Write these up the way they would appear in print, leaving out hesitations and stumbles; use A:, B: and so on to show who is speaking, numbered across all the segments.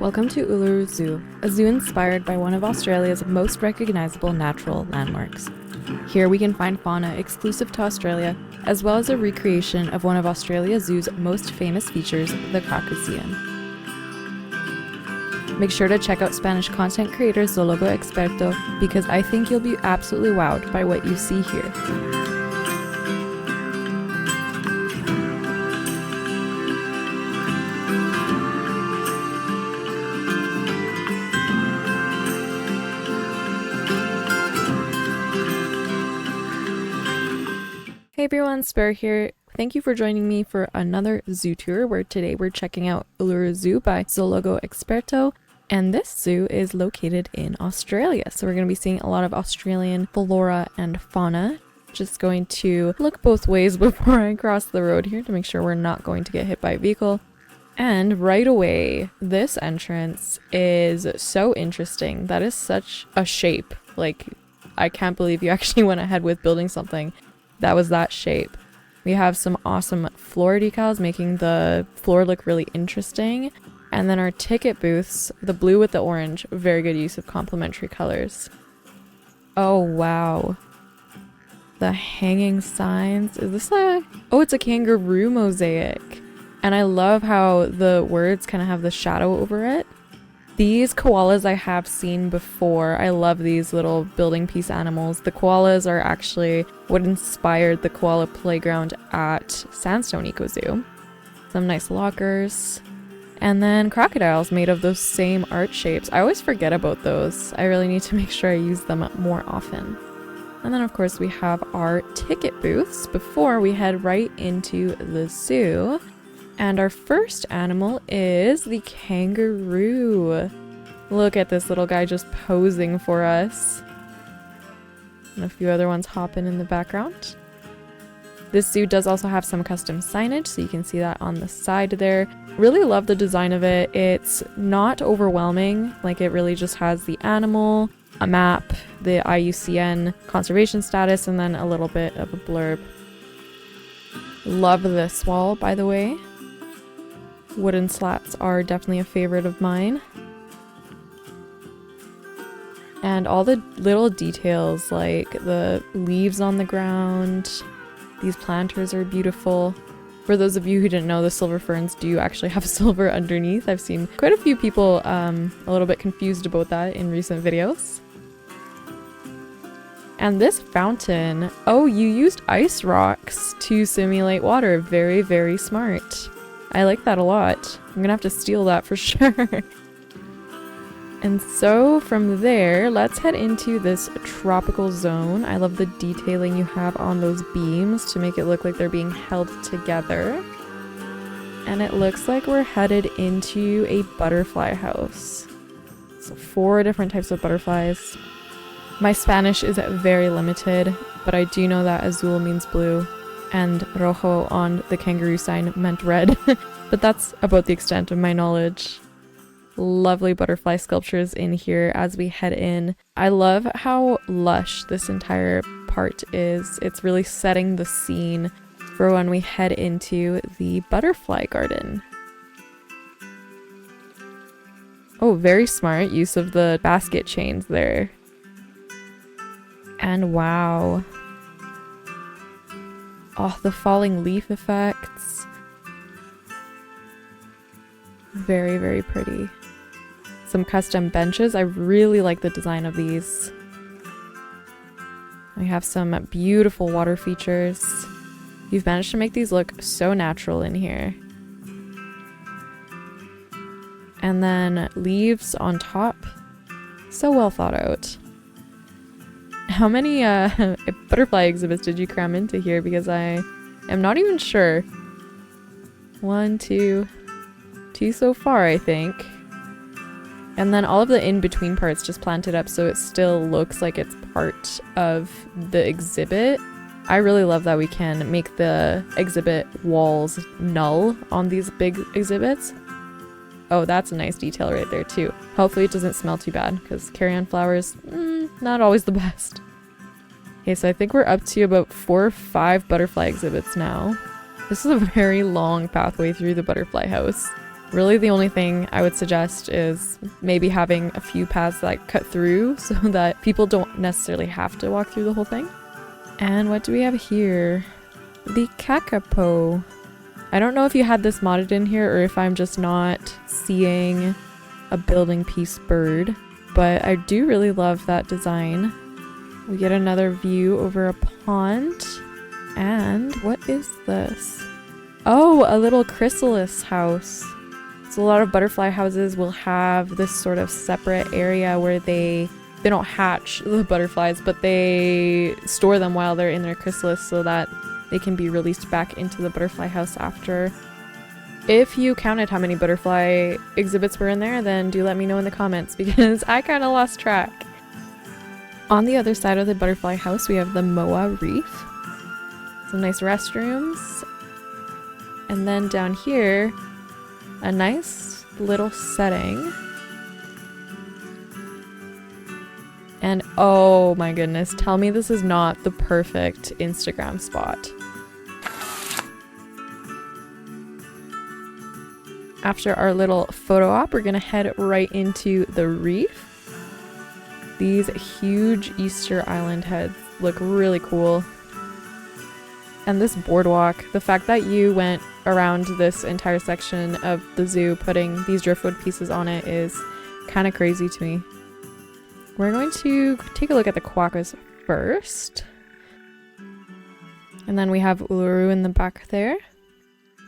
A: Welcome to Uluru Zoo, a zoo inspired by one of Australia's most recognizable natural landmarks. Here we can find fauna exclusive to Australia, as well as a recreation of one of Australia Zoo's most famous features, the Crocoseum. Make sure to check out Spanish content creator Zoologo Experto, because I think you'll be absolutely wowed by what you see here. Hey everyone, Sparrow here. Thank you for joining me for another zoo tour where today we're checking out Uluru Zoo by Zoologo Experto. And this zoo is located in Australia. So we're going to be seeing a lot of Australian flora and fauna. Just going to look both ways before I cross the road here to make sure we're not going to get hit by a vehicle. And right away, this entrance is so interesting. That is such a shape. Like, I can't believe you actually went ahead with building something that was that shape. We have some awesome floor decals making the floor look really interesting. And then our ticket booths, the blue with the orange, very good use of complementary colors. Oh wow. The hanging signs. Is this a... Oh, it's a kangaroo mosaic. And I love how the words kind of have the shadow over it. These koalas I have seen before. I love these little building piece animals. The koalas are actually what inspired the koala playground at Sandstone Eco Zoo. Some nice lockers. And then crocodiles made of those same art shapes. I always forget about those. I really need to make sure I use them more often. And then of course we have our ticket booths before we head right into the zoo. And our first animal is the kangaroo. Look at this little guy just posing for us. And a few other ones hopping in the background. This zoo does also have some custom signage, so you can see that on the side there. Really love the design of it. It's not overwhelming, like it really just has the animal, a map, the IUCN conservation status, and then a little bit of a blurb. Love this wall, by the way. Wooden slats are definitely a favorite of mine. And all the little details like the leaves on the ground. These planters are beautiful. For those of you who didn't know, the silver ferns do actually have silver underneath. I've seen quite a few people a little bit confused about that in recent videos. And this fountain, oh, you used ice rocks to simulate water. Very, very smart. I like that a lot. I'm gonna have to steal that for sure. And so from there, let's head into this tropical zone. I love the detailing you have on those beams to make it look like they're being held together. And it looks like we're headed into a butterfly house. So 4 different types of butterflies. My Spanish is very limited, but I do know that azul means blue. And rojo on the kangaroo sign meant red, but that's about the extent of my knowledge. Lovely butterfly sculptures in here as we head in. I love how lush this entire part is. It's really setting the scene for when we head into the butterfly garden. Oh, very smart use of the basket chains there. And wow. Oh, the falling leaf effects. Very, very pretty. Some custom benches. I really like the design of these. We have some beautiful water features. You've managed to make these look so natural in here. And then leaves on top. So well thought out. How many butterfly exhibits did you cram into here? Because I am not even sure. 1, 2 so far, I think. And then all of the in-between parts just planted up so it still looks like it's part of the exhibit. I really love that we can make the exhibit walls null on these big exhibits. Oh, that's a nice detail right there too. Hopefully it doesn't smell too bad, because carry-on flowers, not always the best. Okay, so I think we're up to about 4 or 5 butterfly exhibits now. This is a very long pathway through the butterfly house. Really the only thing I would suggest is maybe having a few paths that cut through so that people don't necessarily have to walk through the whole thing. And what do we have here? The kakapo. I don't know if you had this modded in here or if I'm just not seeing a building piece bird, but I do really love that design. We get another view over a pond. And what is this? Oh, a little chrysalis house. So a lot of butterfly houses will have this sort of separate area where they don't hatch the butterflies, but they store them while they're in their chrysalis so that they can be released back into the butterfly house after. If you counted how many butterfly exhibits were in there, then do let me know in the comments because I kind of lost track. On the other side of the butterfly house, we have the Moai Reef. Some nice restrooms. And then down here, a nice little setting. And oh my goodness, tell me this is not the perfect Instagram spot. After our little photo op, we're gonna head right into the reef. These huge Easter Island heads look really cool. And this boardwalk, the fact that you went around this entire section of the zoo putting these driftwood pieces on it is kind of crazy to me. We're going to take a look at the quokkas first. And then we have Uluru in the back there.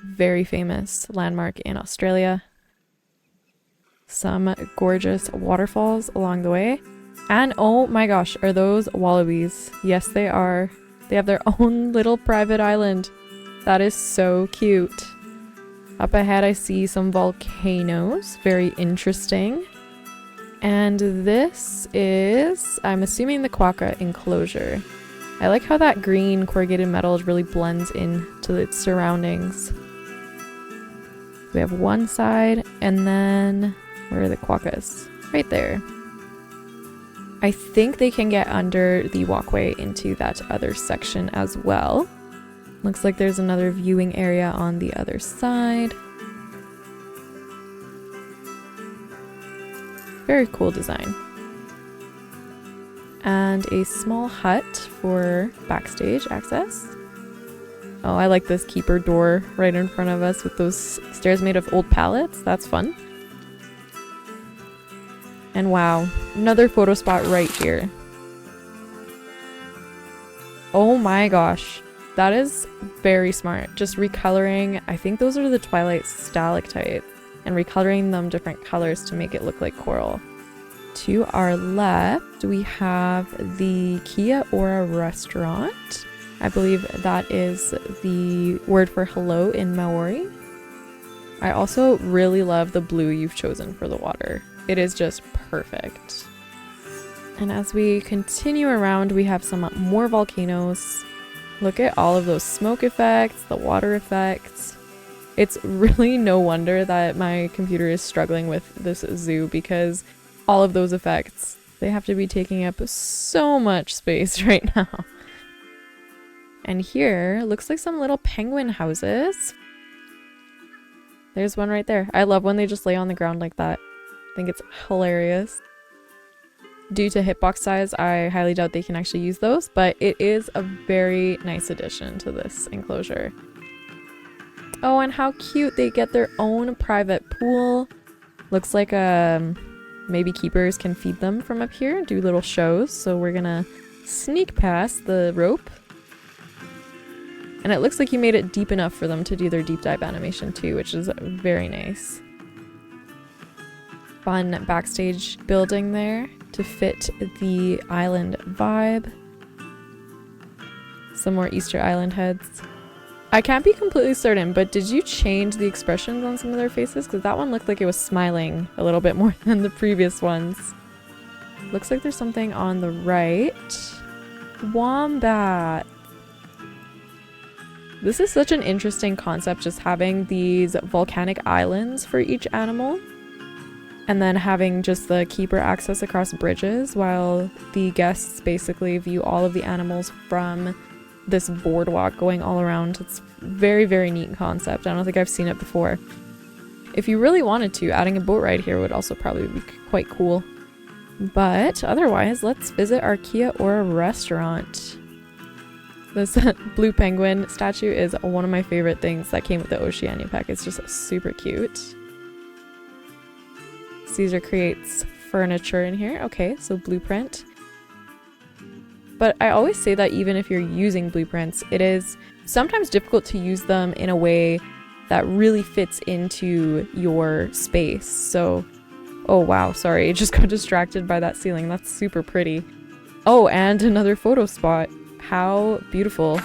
A: Very famous landmark in Australia. Some gorgeous waterfalls along the way. And oh my gosh, are those wallabies? Yes, they are. They have their own little private island. That is so cute. Up ahead I see some volcanoes. Very interesting. And this is, I'm assuming, the quokka enclosure. I like how that green corrugated metal really blends into its surroundings. We have one side, and then where are the quokkas? Right there. I think they can get under the walkway into that other section as well. Looks like there's another viewing area on the other side. Very cool design. And a small hut for backstage access. Oh, I like this keeper door right in front of us with those stairs made of old pallets. That's fun. And wow, another photo spot right here. Oh my gosh, that is very smart. Just recoloring, I think those are the Twilight stalactites, and recoloring them different colors to make it look like coral. To our left, we have the Kia Ora restaurant. I believe that is the word for hello in Maori. I also really love the blue you've chosen for the water. It is just perfect. And as we continue around, we have some more volcanoes. Look at all of those smoke effects, the water effects. It's really no wonder that my computer is struggling with this zoo because all of those effects, they have to be taking up so much space right now. And here, looks like some little penguin houses. There's one right there. I love when they just lay on the ground like that. I think it's hilarious. Due to hitbox size, I highly doubt they can actually use those, but it is a very nice addition to this enclosure. Oh, and how cute, they get their own private pool. Looks like maybe keepers can feed them from up here and do little shows, so we're gonna sneak past the rope. And it looks like you made it deep enough for them to do their deep dive animation too, which is very nice. Fun backstage building there to fit the island vibe. Some more Easter Island heads. I can't be completely certain, but did you change the expressions on some of their faces? Because that one looked like it was smiling a little bit more than the previous ones. Looks like there's something on the right. Wombat. This is such an interesting concept, just having these volcanic islands for each animal. And then having just the keeper access across bridges while the guests basically view all of the animals from this boardwalk going all around. It's very, very neat concept. I don't think I've seen it before. If you really wanted to, adding a boat ride here would also probably be quite cool. But otherwise, let's visit our Kia Ora restaurant. This blue penguin statue is one of my favorite things that came with the Oceania pack. It's just super cute. Caesar creates furniture in here. Okay, so blueprint. But I always say that even if you're using blueprints, it is sometimes difficult to use them in a way that really fits into your space. So, oh wow, sorry, I just got distracted by that ceiling. That's super pretty. Oh, and another photo spot. How beautiful.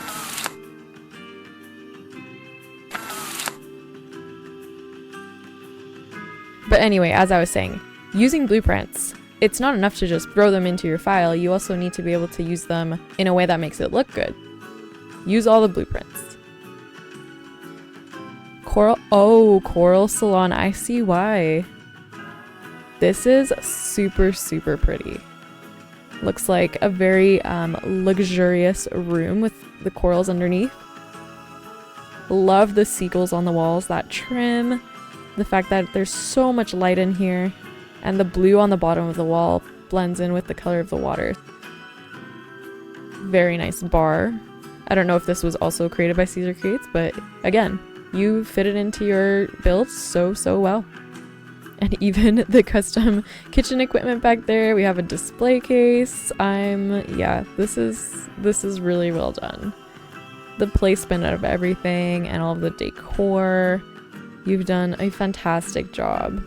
A: But anyway, as I was saying, using blueprints, it's not enough to just throw them into your file. You also need to be able to use them in a way that makes it look good. Use all the blueprints. Coral Salon. I see why. This is super, super pretty. Looks like a very luxurious room with the corals underneath. Love the seagulls on the walls, that trim. The fact that there's so much light in here. And the blue on the bottom of the wall blends in with the color of the water. Very nice bar. I don't know if this was also created by Caesar Creates, but again, you fit it into your build so well. And even the custom kitchen equipment back there. We have a display case. Yeah, this is really well done. The placement of everything and all of the decor. You've done a fantastic job.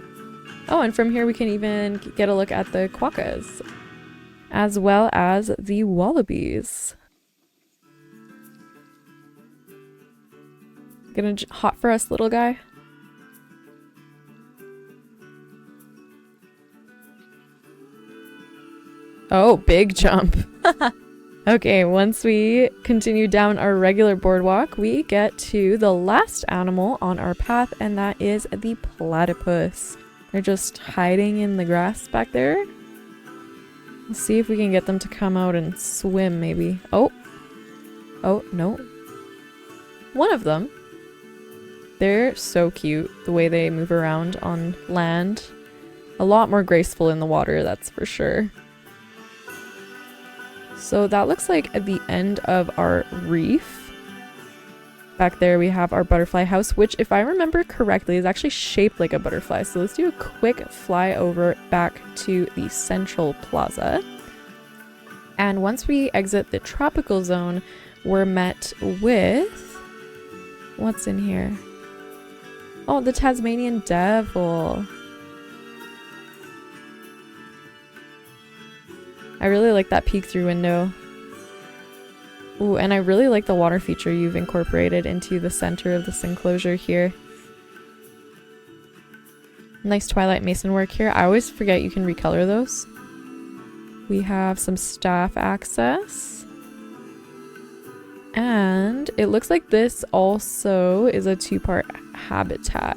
A: Oh, and from here we can even get a look at the quokkas, as well as the wallabies. Gonna hop for us, little guy? Oh, big jump. Okay, once we continue down our regular boardwalk, we get to the last animal on our path, and that is the platypus. They're just hiding in the grass back there. Let's see if we can get them to come out and swim, maybe. Oh, no. One of them. They're so cute, the way they move around on land. A lot more graceful in the water, that's for sure. So that looks like at the end of our reef. Back there we have our butterfly house, which if I remember correctly is actually shaped like a butterfly. So let's do a quick flyover back to the central plaza. And once we exit the tropical zone, we're met with... what's in here? Oh, the Tasmanian Devil. I really like that peek through window. Ooh, and I really like the water feature you've incorporated into the center of this enclosure here. Nice Twilight Mason work here. I always forget you can recolor those. We have some staff access. And it looks like this also is a two-part habitat.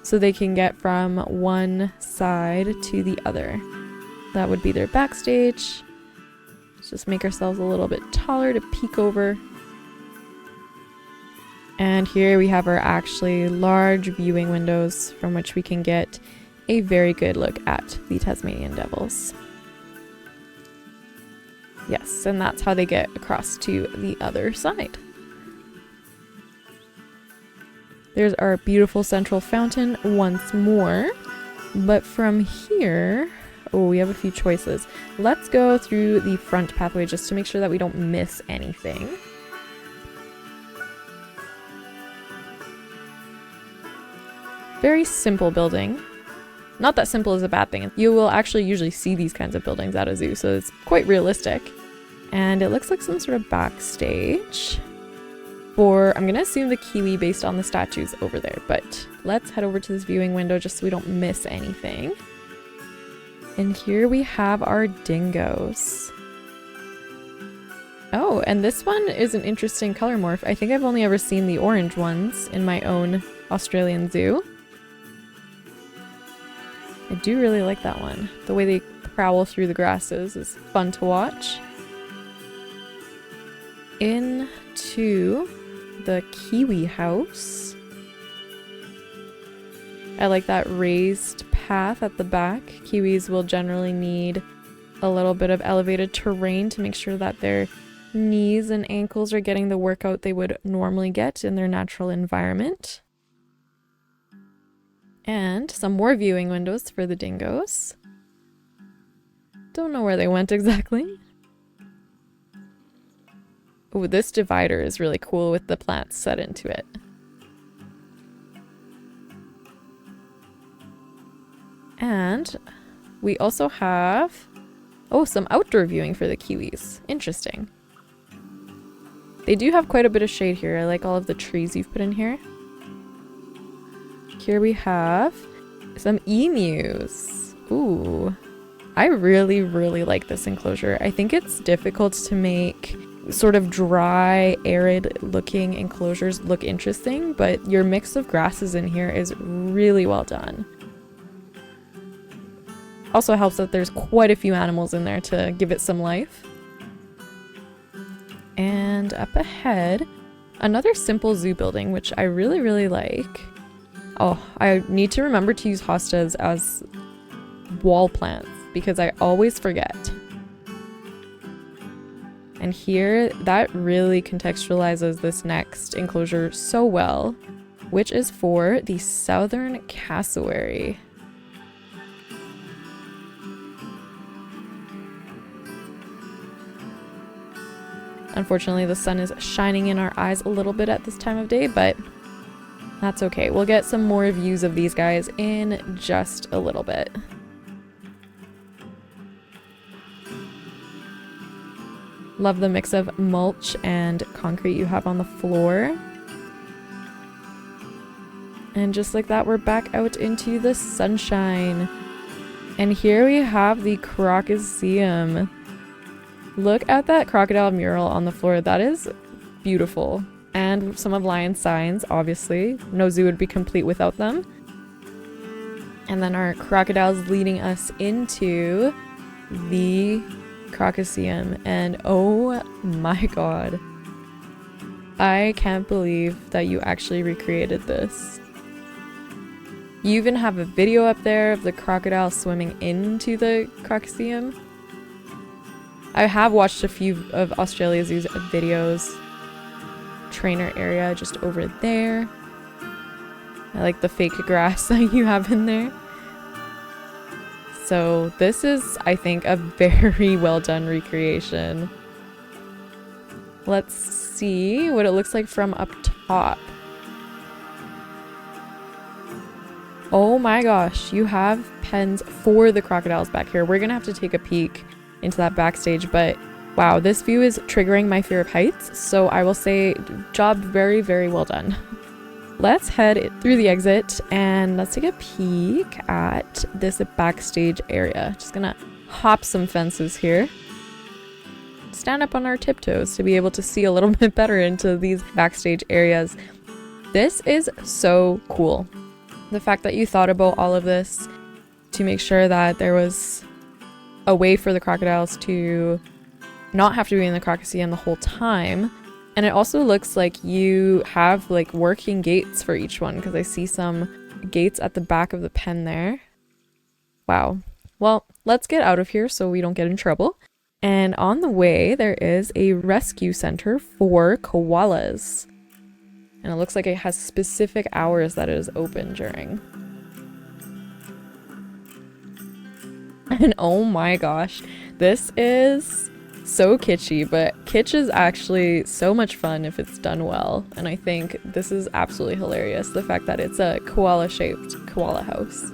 A: So they can get from one side to the other. That would be their backstage. Let's just make ourselves a little bit taller to peek over. And here we have our actually large viewing windows from which we can get a very good look at the Tasmanian Devils. Yes, and that's how they get across to the other side. There's our beautiful central fountain once more. But from here... oh, we have a few choices. Let's go through the front pathway just to make sure that we don't miss anything. Very simple building. Not that simple is a bad thing. You will actually usually see these kinds of buildings at a zoo, so it's quite realistic. And it looks like some sort of backstage for, I'm gonna assume the kiwi based on the statues over there, but let's head over to this viewing window just so we don't miss anything. And here we have our dingoes. Oh, and this one is an interesting color morph. I think I've only ever seen the orange ones in my own Australian zoo. I do really like that one. The way they prowl through the grasses is fun to watch. Into the kiwi house. I like that raised path at the back. Kiwis will generally need a little bit of elevated terrain to make sure that their knees and ankles are getting the workout they would normally get in their natural environment. And some more viewing windows for the dingoes. Don't know where they went exactly. Oh, this divider is really cool with the plants set into it. And we also have, oh, some outdoor viewing for the kiwis. Interesting. They do have quite a bit of shade here. I like all of the trees you've put in here. Here we have some emus. Ooh. I really, really like this enclosure. I think it's difficult to make sort of dry, arid looking enclosures look interesting, but your mix of grasses in here is really well done. Also helps that there's quite a few animals in there to give it some life. And up ahead, another simple zoo building, which I really, really like. Oh, I need to remember to use hostas as wall plants because I always forget. And here, that really contextualizes this next enclosure so well, which is for the southern cassowary. Unfortunately, the sun is shining in our eyes a little bit at this time of day, but that's okay. We'll get some more views of these guys in just a little bit. Love the mix of mulch and concrete you have on the floor. And just like that, we're back out into the sunshine. And here we have the Crocoseum. Look at that crocodile mural on the floor. That is beautiful. And some of Lion's signs, obviously. No zoo would be complete without them. And then our crocodiles leading us into the Crocoseum. And oh my god. I can't believe that you actually recreated this. You even have a video up there of the crocodile swimming into the Crocoseum. I have watched a few of Australia Zoo's videos. Trainer area just over there. I like the fake grass that you have in there. So this is, I think, a very well done recreation. Let's see what it looks like from up top. Oh my gosh, you have pens for the crocodiles back here. We're gonna have to take a peek into that backstage, but wow, this view is triggering my fear of heights, so I will say job very, very well done. Let's head through the exit and let's take a peek at this backstage area. Just gonna hop some fences here. Stand up on our tiptoes to be able to see a little bit better into these backstage areas. This is so cool. The fact that you thought about all of this to make sure that there was a way for the crocodiles to not have to be in the Crocoseum the whole time. And it also looks like you have like working gates for each one, because I see some gates at the back of the pen there. Wow. Well, let's get out of here so we don't get in trouble. And on the way, there is a rescue center for koalas. And it looks like it has specific hours that it is open during. And oh my gosh, this is so kitschy, but kitsch is actually so much fun if it's done well. And I think this is absolutely hilarious, the fact that it's a koala-shaped koala house.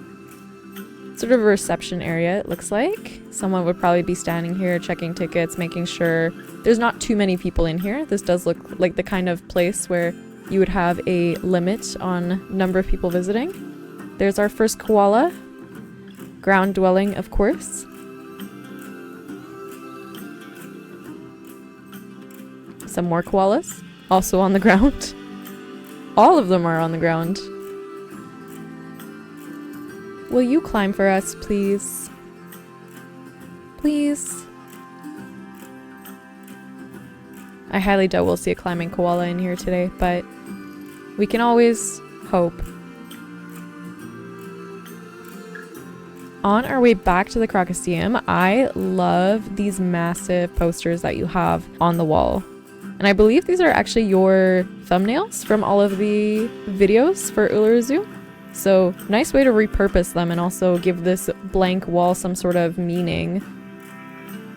A: Sort of a reception area, it looks like. Someone would probably be standing here checking tickets, making sure there's not too many people in here. This does look like the kind of place where you would have a limit on number of people visiting. There's our first koala. Ground dwelling, of course. Some more koalas, also on the ground. All of them are on the ground. Will you climb for us, please? Please? I highly doubt we'll see a climbing koala in here today, but we can always hope. On our way back to the Crocoseum, I love these massive posters that you have on the wall. And I believe these are actually your thumbnails from all of the videos for Uluru Zoo. So nice way to repurpose them and also give this blank wall some sort of meaning.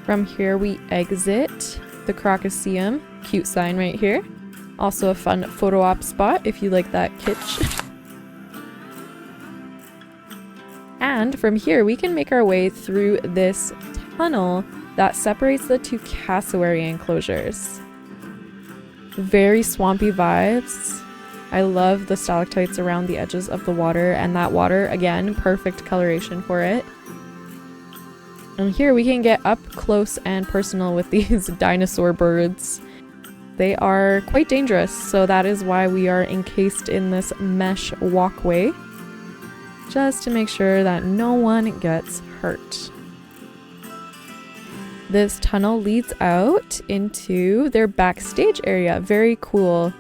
A: From here we exit the Crocoseum. Cute sign right here. Also a fun photo op spot if you like that kitsch. And from here we can make our way through this tunnel that separates the two cassowary enclosures. Very swampy vibes. I love the stalactites around the edges of the water, and that water, again, perfect coloration for it. And here we can get up close and personal with these dinosaur birds. They are quite dangerous, so that is why we are encased in this mesh walkway, just to make sure that no one gets hurt. This tunnel leads out into their backstage area. Very cool.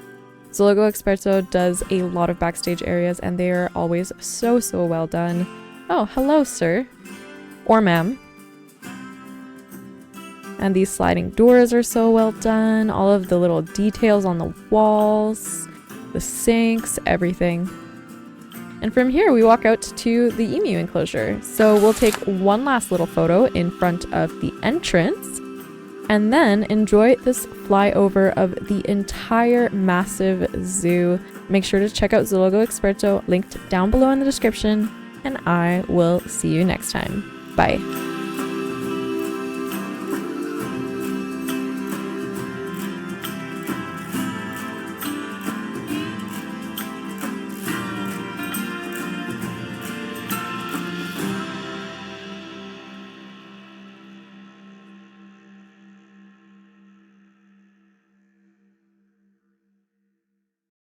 A: Zoologo Experto does a lot of backstage areas and they are always so well done. Oh, hello, sir. Or ma'am. And these sliding doors are so well done. All of the little details on the walls, the sinks, everything. And from here we walk out to the emu enclosure. So we'll take one last little photo in front of the entrance and then enjoy this flyover of the entire massive zoo. Make sure to check out Zoologo Experto, linked down below in the description, and I will see you next time. Bye.